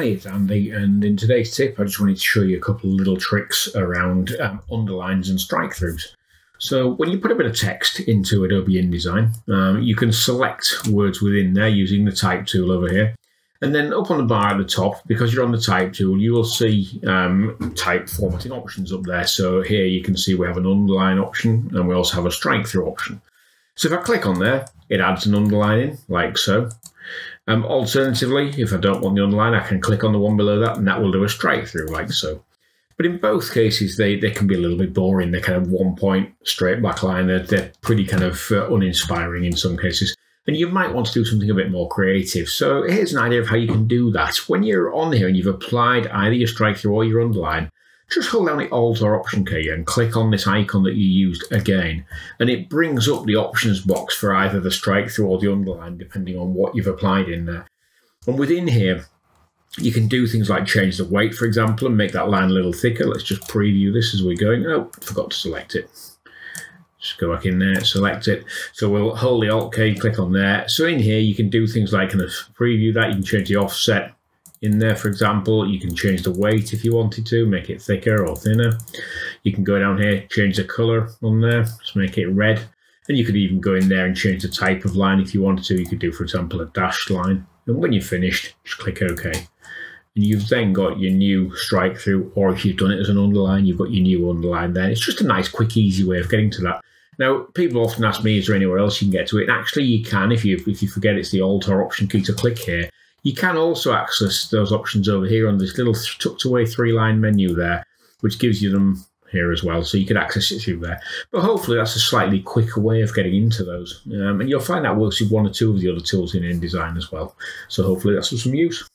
Hi, it's Andy, and in today's tip I just wanted to show you a couple of little tricks around underlines and strike-throughs. So when you put a bit of text into Adobe InDesign, you can select words within there using the type tool over here. And then up on the bar at the top, because you're on the type tool, you will see type formatting options up there. So here you can see we have an underline option and we also have a strike-through option. So if I click on there, it adds an underline in, like so. Alternatively, if I don't want the underline, I can click on the one below that and that will do a strike through like so. But in both cases, they can be a little bit boring. They're kind of 1 point straight back line. They're pretty kind of uninspiring in some cases. And you might want to do something a bit more creative. So here's an idea of how you can do that. When you're on here and you've applied either your strike through or your underline, just hold down the Alt or Option key and click on this icon that you used again. And it brings up the options box for either the strike through or the underline, depending on what you've applied in there. And within here, you can do things like change the weight, for example, and make that line a little thicker. Let's just preview this as we're going. Oh, forgot to select it. Just go back in there, select it. So we'll hold the Alt key, click on there. So in here, you can do things like kind of preview that. You can change the offset in there, for example. You can change the weight if you wanted to, make it thicker or thinner. You can go down here, change the color on there, just make it red. And you could even go in there and change the type of line if you wanted to. You could do, for example, a dashed line. And when you're finished, just click OK. And you've then got your new strike through, or if you've done it as an underline, you've got your new underline there. It's just a nice, quick, easy way of getting to that. Now, people often ask me, is there anywhere else you can get to it? And actually, you can. If you forget it's the Alt or Option key to click here, you can also access those options over here on this little tucked away 3-line menu there, which gives you them here as well. So you can access it through there. But hopefully that's a slightly quicker way of getting into those. And you'll find that works with one or two of the other tools in InDesign as well. So hopefully that's of some use.